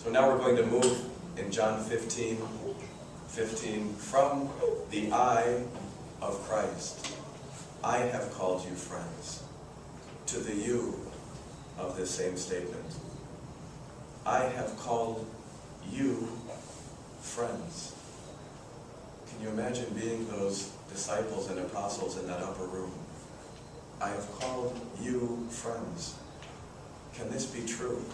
So now we're going to move in John 15:15 from the I of Christ, I have called you friends, to the you of this same statement. I have called you friends. Can you imagine being those disciples and apostles in that upper room? I have called you friends. Can this be true?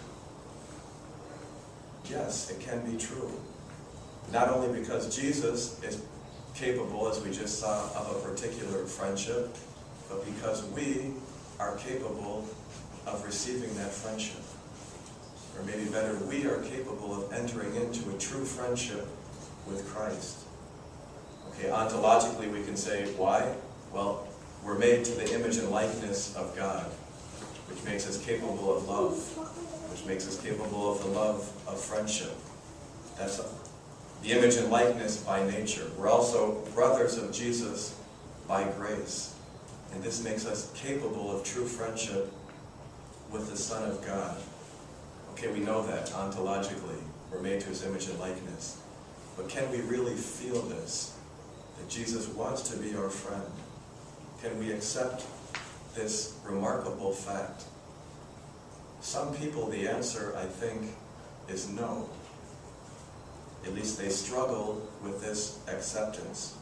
Yes, it can be true. Not only because Jesus is capable, as we just saw, of a particular friendship, but because we are capable of receiving that friendship. Or maybe better, we are capable of entering into a true friendship with Christ. Okay, ontologically we can say, why? Well, we're made to the image and likeness of God, which makes us capable of love, which makes us capable of the love of friendship. That's the image and likeness by nature. We're also brothers of Jesus by grace. And this makes us capable of true friendship with the Son of God. Okay, we know that ontologically. We're made to his image and likeness. But can we really feel this? That Jesus wants to be our friend? Can we accept this remarkable fact? Some people, the answer, I think, is no. At least they struggle with this acceptance.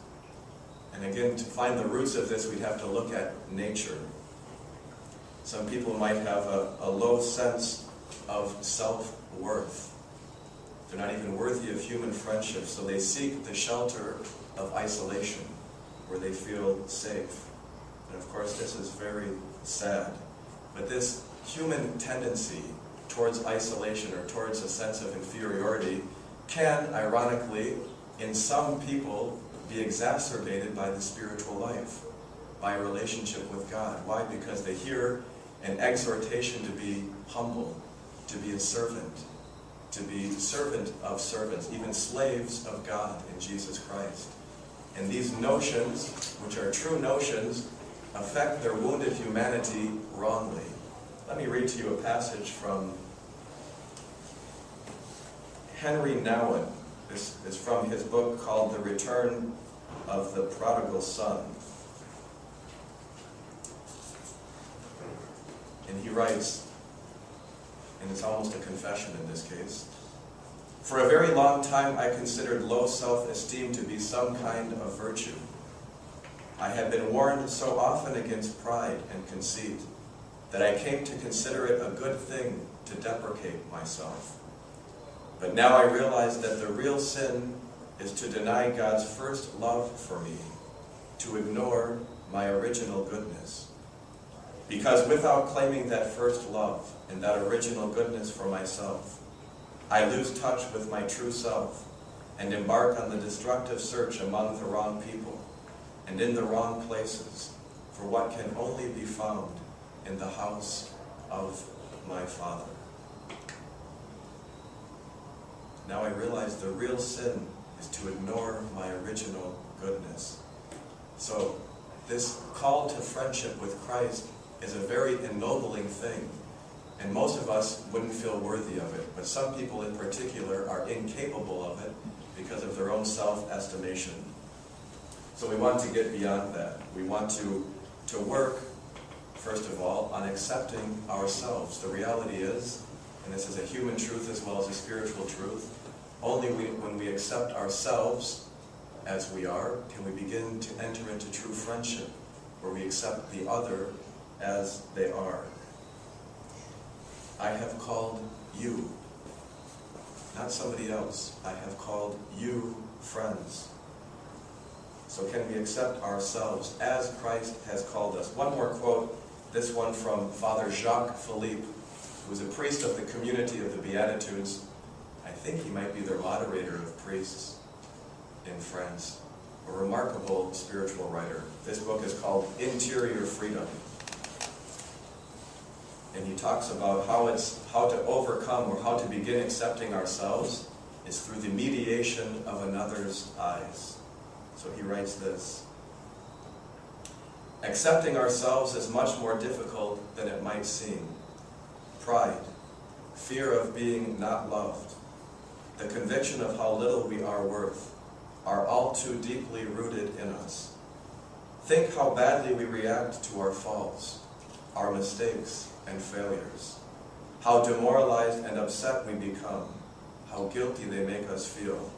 And again, to find the roots of this, we'd have to look at nature. Some people might have a low sense of self-worth. They're not even worthy of human friendship, so they seek the shelter of isolation, where they feel safe. And of course, this is very sad. But this human tendency towards isolation or towards a sense of inferiority can, ironically, in some people, be exacerbated by the spiritual life, by a relationship with God. Why? Because they hear an exhortation to be humble, to be a servant of servants, even slaves of God in Jesus Christ. And these notions, which are true notions, affect their wounded humanity wrongly. Let me read to you a passage from Henry Nouwen. This is from his book called The Return of the Prodigal Son. And he writes, and it's almost a confession in this case, "For a very long time I considered low self-esteem to be some kind of virtue. I had been warned so often against pride and conceit that I came to consider it a good thing to deprecate myself. But now I realize that the real sin is to deny God's first love for me, to ignore my original goodness. Because without claiming that first love and that original goodness for myself, I lose touch with my true self and embark on the destructive search among the wrong people and in the wrong places for what can only be found in the house of my Father. Now I realize the real sin is to ignore my original goodness." So this call to friendship with Christ is a very ennobling thing. And most of us wouldn't feel worthy of it, but some people in particular are incapable of it because of their own self-estimation. So we want to get beyond that. We want to work, first of all, on accepting ourselves. The reality is, and this is a human truth as well as a spiritual truth, only when we accept ourselves as we are can we begin to enter into true friendship, where we accept the other as they are. I have called you, not somebody else. I have called you friends. So can we accept ourselves as Christ has called us? One more quote, this one from Father Jacques Philippe, who was a priest of the community of the Beatitudes. I think he might be their moderator of priests in France. A remarkable spiritual writer. This book is called Interior Freedom. And he talks about how to overcome or how to begin accepting ourselves is through the mediation of another's eyes. So he writes this: "Accepting ourselves is much more difficult than it might seem. Pride, fear of being not loved, the conviction of how little we are worth, are all too deeply rooted in us. Think how badly we react to our faults, our mistakes and failures, how demoralized and upset we become, how guilty they make us feel.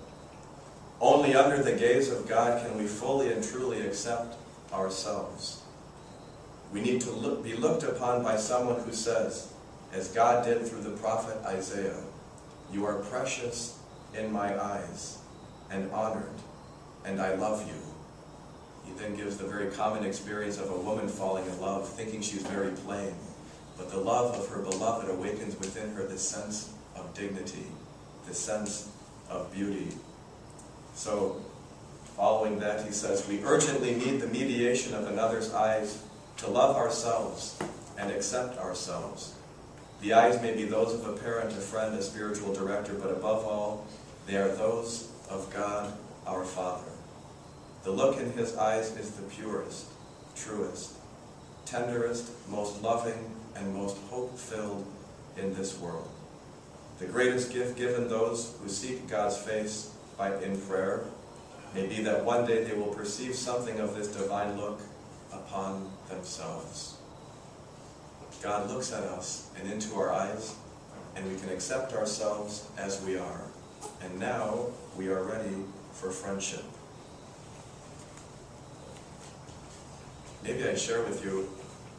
Only under the gaze of God can we fully and truly accept ourselves. We need to be looked upon by someone who says, as God did through the prophet Isaiah, "You are precious in my eyes and honored, and I love you." He then gives the very common experience of a woman falling in love, thinking she's very plain, but the love of her beloved awakens within her this sense of dignity, this sense of beauty. So, following that, he says, we urgently need the mediation of another's eyes to love ourselves and accept ourselves. The eyes may be those of a parent, a friend, a spiritual director, but above all, they are those of God, our Father. The look in his eyes is the purest, truest, tenderest, most loving, and most hope-filled in this world. The greatest gift given those who seek God's face in prayer may be that one day they will perceive something of this divine look upon themselves. God looks at us and into our eyes, and we can accept ourselves as we are. And now we are ready for friendship. Maybe I'd share with you,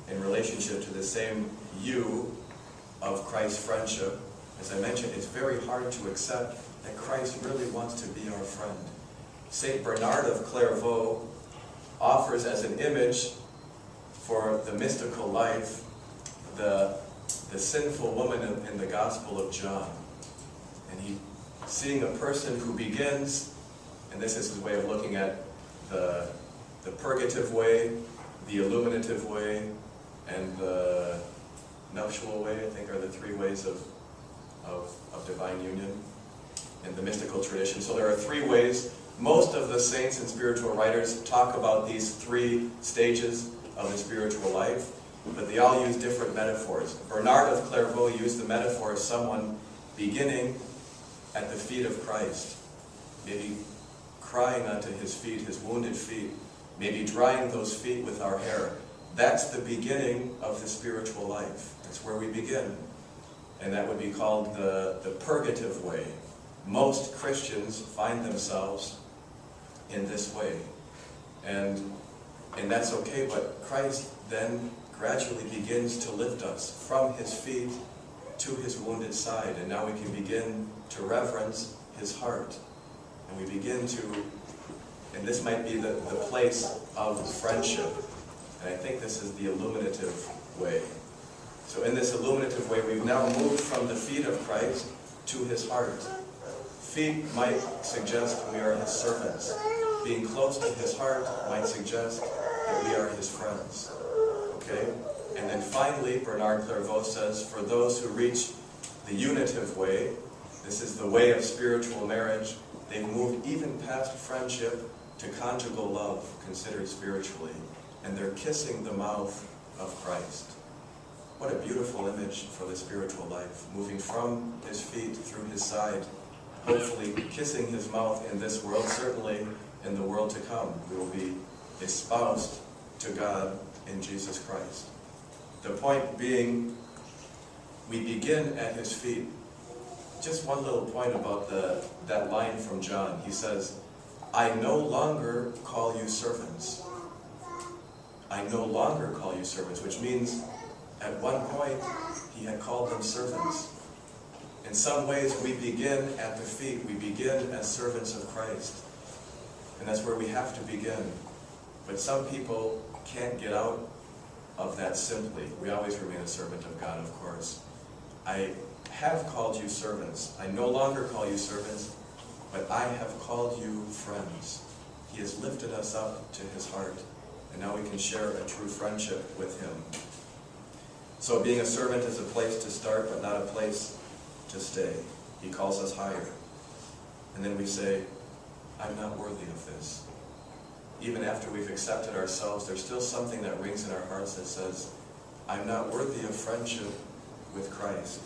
in relationship to the same you of Christ's friendship, as I mentioned, it's very hard to accept that Christ really wants to be our friend. Saint Bernard of Clairvaux offers as an image for the mystical life the sinful woman in the Gospel of John. And he, seeing a person who begins, and this is his way of looking at the purgative way, the illuminative way, and the nuptial way, I think are the three ways of divine union in the mystical tradition. So there are three ways. Most of the saints and spiritual writers talk about these three stages of the spiritual life, but they all use different metaphors. Bernard of Clairvaux used the metaphor of someone beginning at the feet of Christ, maybe crying unto his feet, his wounded feet, maybe drying those feet with our hair. That's the beginning of the spiritual life. That's where we begin. And that would be called the purgative way. Most Christians find themselves in this way. And that's okay, but Christ then gradually begins to lift us from his feet to his wounded side. And now we can begin to reverence his heart. And we begin to, and this might be the place of friendship. And I think this is the illuminative way. So in this illuminative way, we've now moved from the feet of Christ to his heart. Feet might suggest we are his servants. Being close to his heart might suggest that we are his friends. Okay? And then finally, Bernard Clairvaux says, for those who reach the unitive way, this is the way of spiritual marriage, they've moved even past friendship to conjugal love, considered spiritually. And they're kissing the mouth of Christ. What a beautiful image for the spiritual life, moving from his feet through his side, hopefully kissing his mouth in this world, certainly in the world to come. We will be espoused to God in Jesus Christ. The point being, we begin at his feet. Just one little point about that line from John. He says, I no longer call you servants. I no longer call you servants, which means at one point he had called them servants. In some ways we begin at the feet. We begin as servants of Christ. And that's where we have to begin. But some people can't get out of that simply. We always remain a servant of God, of course. I have called you servants. I no longer call you servants, but I have called you friends. He has lifted us up to his heart, and now we can share a true friendship with him. So being a servant is a place to start, but not a place to stay. He calls us higher. And then we say, I'm not worthy of this. Even after we've accepted ourselves, there's still something that rings in our hearts that says, I'm not worthy of friendship with Christ.